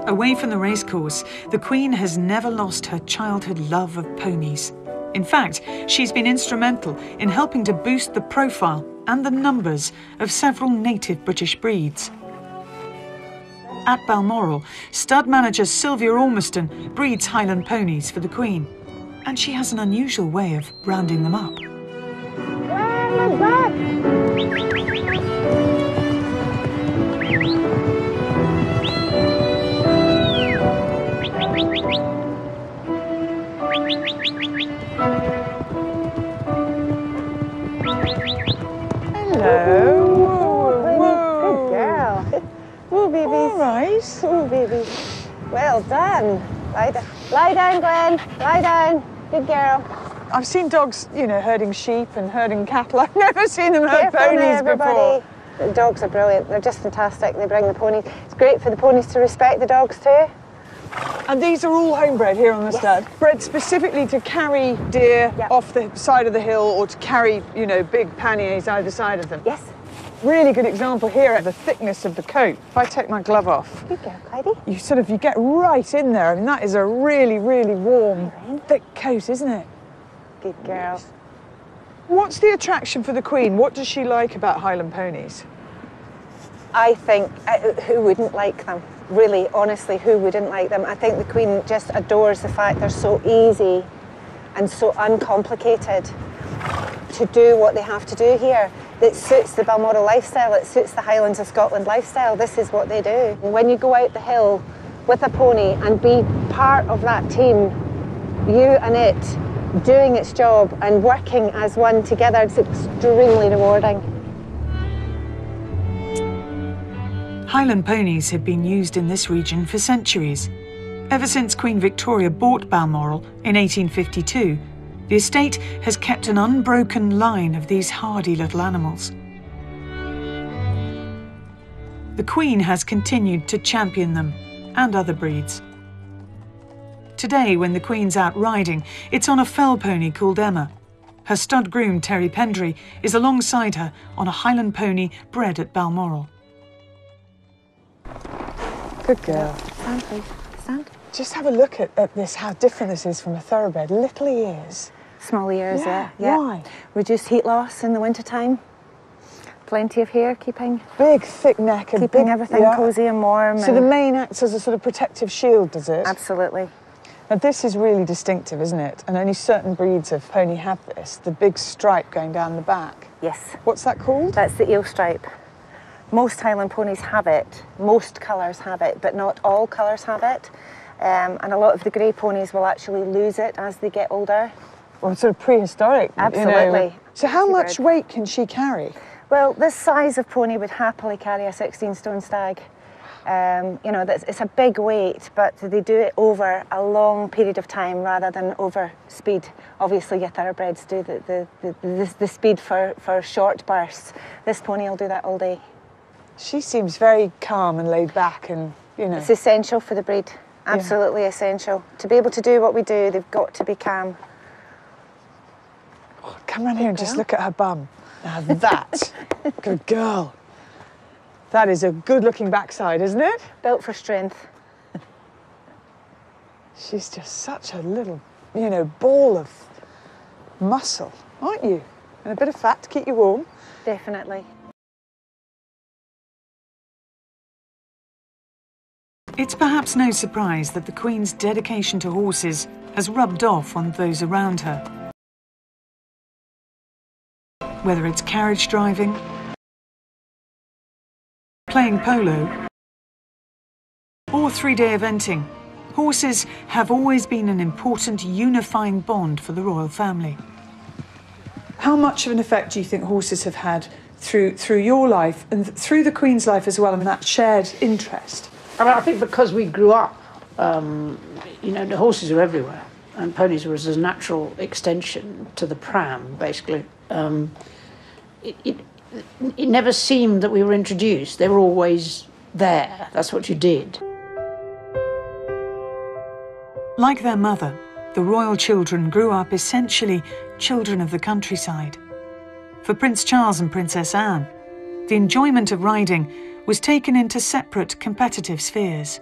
Away from the racecourse, the Queen has never lost her childhood love of ponies. In fact, she's been instrumental in helping to boost the profile and the numbers of several native British breeds. At Balmoral, stud manager Sylvia Ormiston breeds Highland ponies for the Queen, and she has an unusual way of rounding them up. Good girl. Woo, babies. All right. Woo, babies. Well done. Lie down, Gwen. Lie down. Good girl. I've seen dogs, herding sheep and herding cattle. I've never seen them herd ponies before. The dogs are brilliant. They're just fantastic. They bring the ponies. It's great for the ponies to respect the dogs too. And these are all homebred here on the stud, bred specifically to carry deer off the side of the hill, or to carry, big panniers either side of them. Yes. Really good example here of the thickness of the coat. If I take my glove off, good girl, Clyde. You get right in there. I mean, that is a really, really warm, thick coat, isn't it? Good girl. What's the attraction for the Queen? What does she like about Highland ponies? I think, who wouldn't like them? Really, honestly, who wouldn't like them? I think the Queen just adores the fact they're so easy and so uncomplicated to do what they have to do here. It suits the Balmoral lifestyle, it suits the Highlands of Scotland lifestyle. This is what they do. When you go out the hill with a pony and be part of that team, you and it doing its job and working as one together, it's extremely rewarding. Highland ponies have been used in this region for centuries. Ever since Queen Victoria bought Balmoral in 1852, the estate has kept an unbroken line of these hardy little animals. The Queen has continued to champion them and other breeds. Today, when the Queen's out riding, it's on a fell pony called Emma. Her stud groom, Terry Pendry, is alongside her on a Highland pony bred at Balmoral. Good girl. Stand, please. Stand. Just have a look at this, how different this is from a thoroughbred. Little ears. Small ears, Yeah. yeah. Why? Reduced heat loss in the wintertime. Plenty of hair, keeping big, thick neck, and keeping big, everything cosy and warm. So the mane acts as a sort of protective shield, does it? Absolutely. Now this is really distinctive, isn't it? And only certain breeds of pony have this, the big stripe going down the back. Yes. What's that called? That's the eel stripe. Most Highland ponies have it, most colours have it, but not all colours have it. And a lot of the grey ponies will actually lose it as they get older. Well, sort of prehistoric. Absolutely. You know. So how much weight can she carry? Well, this size of pony would happily carry a 16-stone stag. You know, it's a big weight, but they do it over a long period of time rather than over speed. Obviously, your thoroughbreds do the speed for short bursts. This pony will do that all day. She seems very calm and laid back, and you know. It's essential for the breed. Absolutely essential. To be able to do what we do, they've got to be calm. Oh, come around here and just look at her bum. Now that, good girl. That is a good-looking backside, isn't it? Built for strength. She's just such a little, you know, ball of muscle, aren't you? And a bit of fat to keep you warm. Definitely. It's perhaps no surprise that the Queen's dedication to horses has rubbed off on those around her. Whether it's carriage driving, playing polo, or three-day eventing, horses have always been an important unifying bond for the royal family. How much of an effect do you think horses have had through your life and through the Queen's life as well, and that shared interest? I mean, I think because we grew up, you know, the horses are everywhere, and ponies were as a natural extension to the pram, basically. It never seemed that we were introduced. They were always there. That's what you did. Like their mother, the royal children grew up essentially children of the countryside. For Prince Charles and Princess Anne, the enjoyment of riding was taken into separate competitive spheres.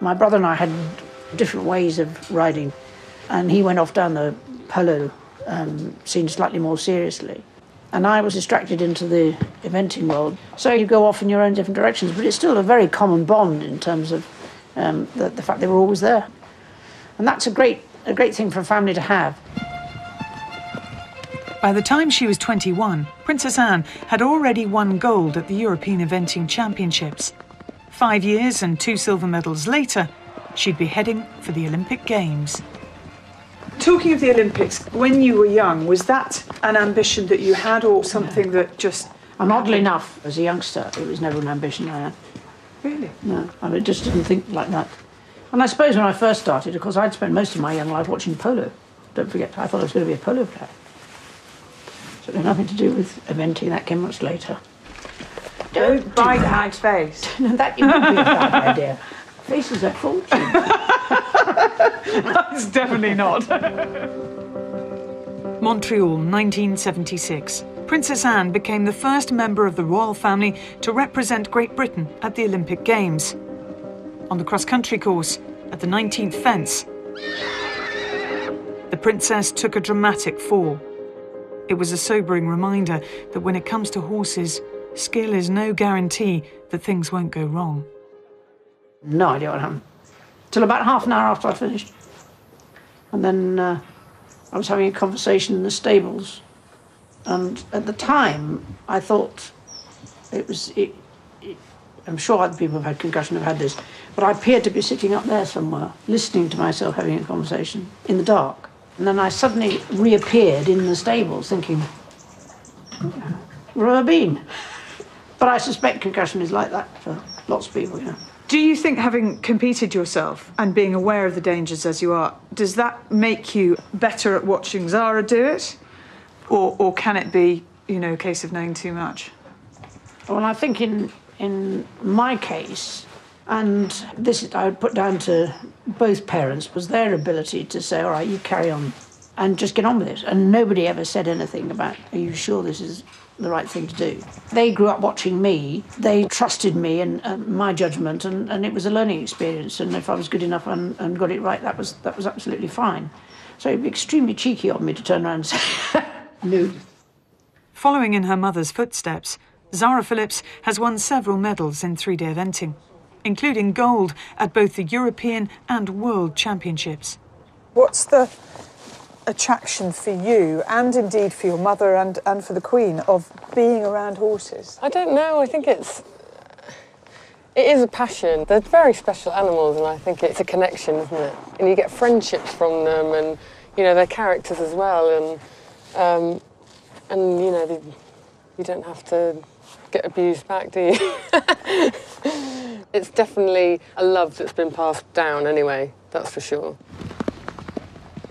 My brother and I had different ways of riding, and he went off down the polo scene slightly more seriously. And I was distracted into the eventing world. So you go off in your own different directions, but it's still a very common bond in terms of the fact they were always there. And that's a great thing for a family to have. By the time she was 21, Princess Anne had already won gold at the European Eventing Championships. 5 years and 2 silver medals later, she'd be heading for the Olympic Games. Talking of the Olympics, when you were young, was that an ambition that you had or something that just... And oddly enough, as a youngster, it was never an ambition I had. Really? No, I mean, just didn't think like that. And I suppose when I first started, of course, I'd spent most of my young life watching polo. Don't forget, I thought I was going to be a polo player. So it had nothing to do with eventing, that came much later. Don't bite Hag's face. That would be a bad idea. Faces are fortune. That's definitely not. Montreal, 1976. Princess Anne became the first member of the royal family to represent Great Britain at the Olympic Games. On the cross-country course, at the 19th fence, the princess took a dramatic fall. It was a sobering reminder that when it comes to horses, skill is no guarantee that things won't go wrong. No idea what happened. Till about half an hour after I finished. And then I was having a conversation in the stables. And at the time, I thought I'm sure other people who've had concussion have had this, but I appeared to be sitting up there somewhere, listening to myself having a conversation in the dark. And then I suddenly reappeared in the stables thinking, where have I been? But I suspect concussion is like that for lots of people, you know. Do you think, having competed yourself and being aware of the dangers as you are, does that make you better at watching Zara do it? Or can it be, you know, a case of knowing too much? Well, I think in my case, and this I would put down to both parents, was their ability to say, all right, you carry on and just get on with it. And nobody ever said anything about, are you sure this is the right thing to do? They grew up watching me. They trusted me and my judgment, and it was a learning experience. And if I was good enough and got it right, that was absolutely fine. So it'd be extremely cheeky of me to turn around and say, no. Following in her mother's footsteps, Zara Phillips has won several medals in three-day eventing, including gold at both the European and World Championships. What's the attraction for you, and indeed for your mother and for the Queen, of being around horses? I don't know, I think it is a passion. They're very special animals, and I think it's a connection, isn't it? And you get friendships from them, and, you know, their characters as well, and you know, you don't have to get abused back, do you? It's definitely a love that's been passed down anyway, that's for sure.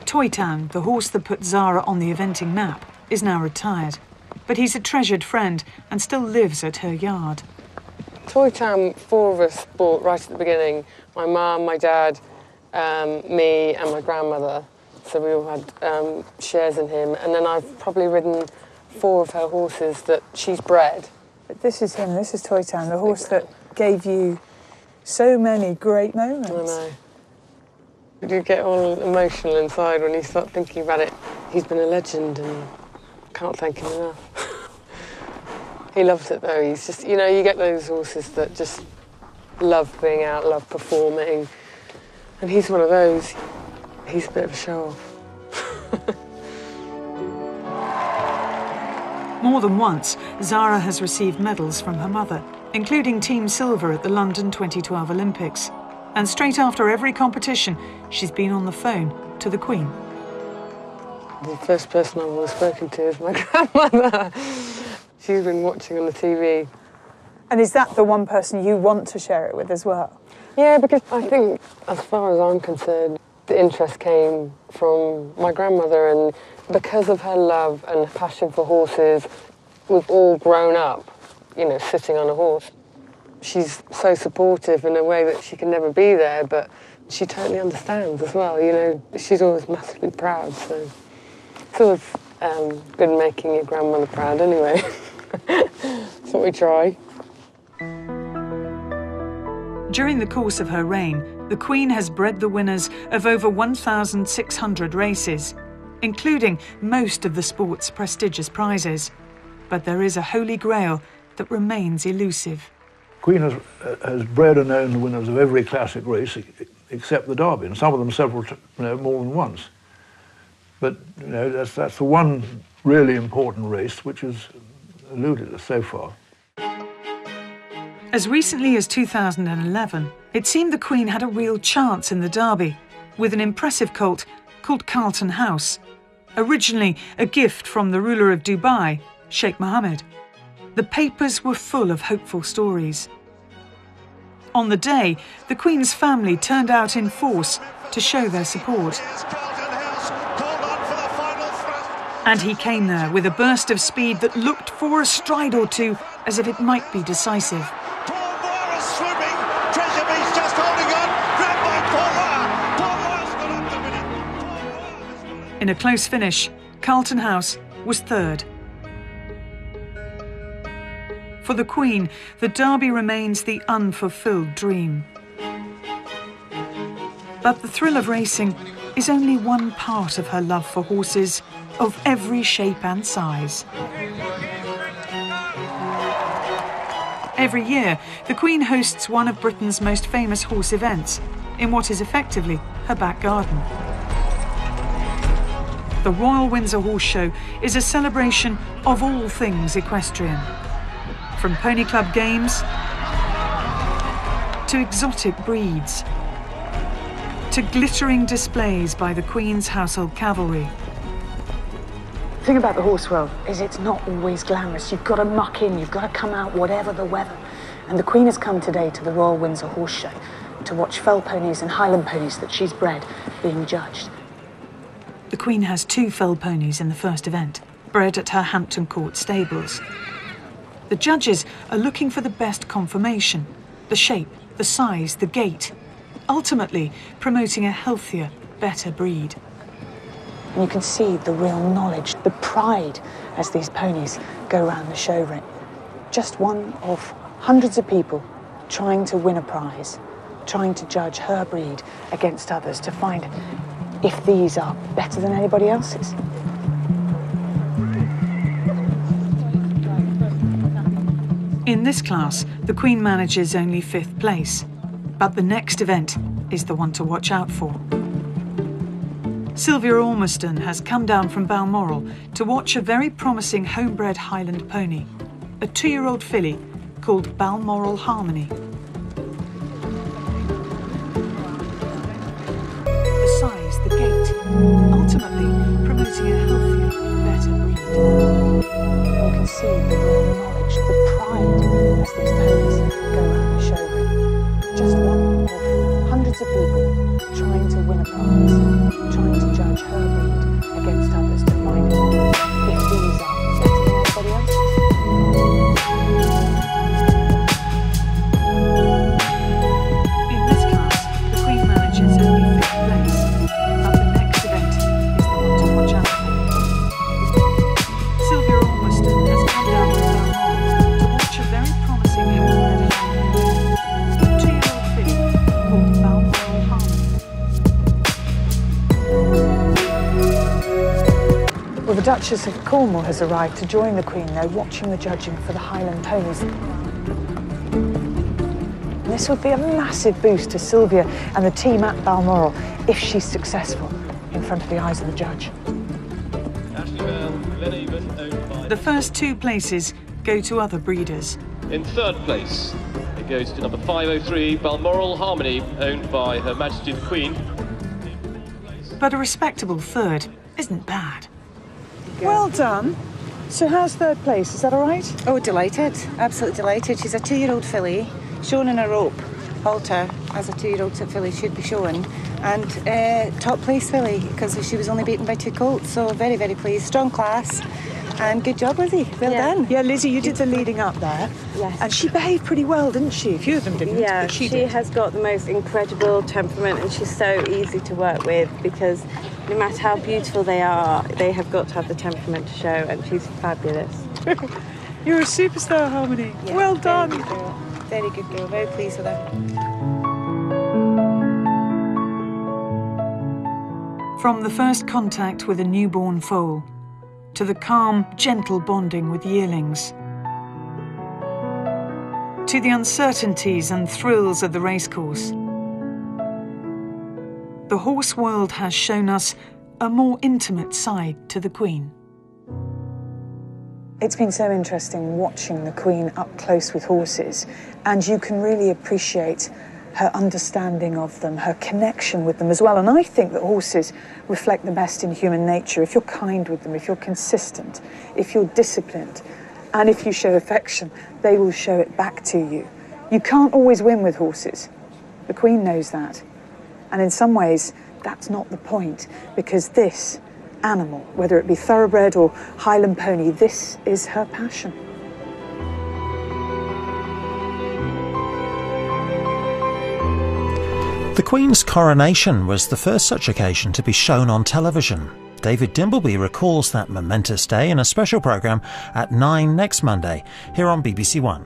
Toy Town, the horse that put Zara on the eventing map, is now retired, but he's a treasured friend and still lives at her yard. Toy Town, 4 of us bought right at the beginning. My mum, my dad, me and my grandmother. So we all had shares in him. And then I've probably ridden 4 of her horses that she's bred. But this is him, this is Toy Town, the horse that gave you so many great moments. I know. You get all emotional inside when you start thinking about it. He's been a legend and I can't thank him enough. He loves it though. He's just, you know, you get those horses that just love being out, love performing. And he's one of those. He's a bit of a show-off. More than once, Zara has received medals from her mother, including Team Silver at the London 2012 Olympics. And straight after every competition, she's been on the phone to the Queen. The first person I've ever spoken to is my grandmother. She's been watching on the TV. And is that the one person you want to share it with as well? Yeah, because I think, as far as I'm concerned, the interest came from my grandmother, and because of her love and passion for horses, we've all grown up, you know, sitting on a horse. She's so supportive in a way that she can never be there, but she totally understands as well, you know. She's always massively proud, so it's always good making your grandmother proud anyway. That's what we try. During the course of her reign, the Queen has bred the winners of over 1,600 races, including most of the sport's prestigious prizes. But there is a holy grail that remains elusive. Queen has bred and owned the winners of every classic race except the Derby, and some of them several, more than once. But that's the one really important race which has eluded us so far. As recently as 2011, it seemed the Queen had a real chance in the Derby, with an impressive colt called Carlton House, originally a gift from the ruler of Dubai, Sheikh Mohammed. The papers were full of hopeful stories. On the day, the Queen's family turned out in force to show their support. And he came there with a burst of speed that looked for a stride or two as if it might be decisive. In a close finish, Carlton House was third. For the Queen, the Derby remains the unfulfilled dream. But the thrill of racing is only one part of her love for horses of every shape and size. Every year, the Queen hosts one of Britain's most famous horse events in what is effectively her back garden. The Royal Windsor Horse Show is a celebration of all things equestrian, from pony club games to exotic breeds, to glittering displays by the Queen's household cavalry. The thing about the horse world is it's not always glamorous. You've got to muck in, you've got to come out whatever the weather. And the Queen has come today to the Royal Windsor Horse Show to watch fell ponies and Highland ponies that she's bred being judged. The Queen has 2 fell ponies in the first event, bred at her Hampton Court stables. The judges are looking for the best conformation, the shape, the size, the gait, ultimately promoting a healthier, better breed. And you can see the real knowledge, the pride as these ponies go around the show ring. Just one of hundreds of people trying to win a prize, trying to judge her breed against others to find if these are better than anybody else's. In this class, the Queen manages only 5th place, but the next event is the one to watch out for. Sylvia Ormiston has come down from Balmoral to watch a very promising homebred Highland pony, a 2-year-old filly called Balmoral Harmony. The size, the gait, ultimately promoting a healthier, better breed. You can see the real knowledge, the pride as these ponies go around the show ring. Just one of hundreds of people trying to win a prize, trying to judge her breed against others to find if these are better than anybody else's. In this class, the Queen manages only 5th place, but the next event is the one to watch out for. Sylvia Ormiston has come down from Balmoral to watch a very promising homebred Highland, a 2-year-old filly called Balmoral Harmony. Well, the Duchess of Cornwall has arrived to join the Queen, though, watching the judging for the Highland ponies. This would be a massive boost to Sylvia and the team at Balmoral if she's successful in front of the eyes of the judge. The first 2 places go to other breeders. In 3rd place, it goes to number 503, Balmoral Harmony, owned by Her Majesty the Queen. But a respectable 3rd isn't bad. Well done. So how's 3rd place? Is that all right? Oh, delighted. Absolutely delighted. She's a 2-year-old filly, shown in a rope halter, as a 2-year-old filly should be shown. And top place filly, because she was only beaten by 2 colts. So very, very pleased. Strong class. And good job, Lizzie. Well done. Yeah, Lizzie, you did the leading up there. Yes. And she behaved pretty well, didn't she? A few of them didn't. Yeah, but she she did. has got the most incredible temperament, and she's so easy to work with because no matter how beautiful they are, they have got to have the temperament to show, and she's fabulous. You're a superstar, Harmony. Yeah, well done. Very good girl. Very good girl. Very pleased with her. From the first contact with a newborn foal, to the calm, gentle bonding with yearlings, to the uncertainties and thrills of the racecourse, the horse world has shown us a more intimate side to the Queen. It's been so interesting watching the Queen up close with horses, and you can really appreciate her understanding of them, her connection with them as well. And I think that horses reflect the best in human nature. If you're kind with them, if you're consistent, if you're disciplined, and if you show affection, they will show it back to you. You can't always win with horses. The Queen knows that. And in some ways, that's not the point, because this animal, whether it be thoroughbred or Highland pony, this is her passion. The Queen's coronation was the first such occasion to be shown on television. David Dimbleby recalls that momentous day in a special programme at 9 next Monday here on BBC One.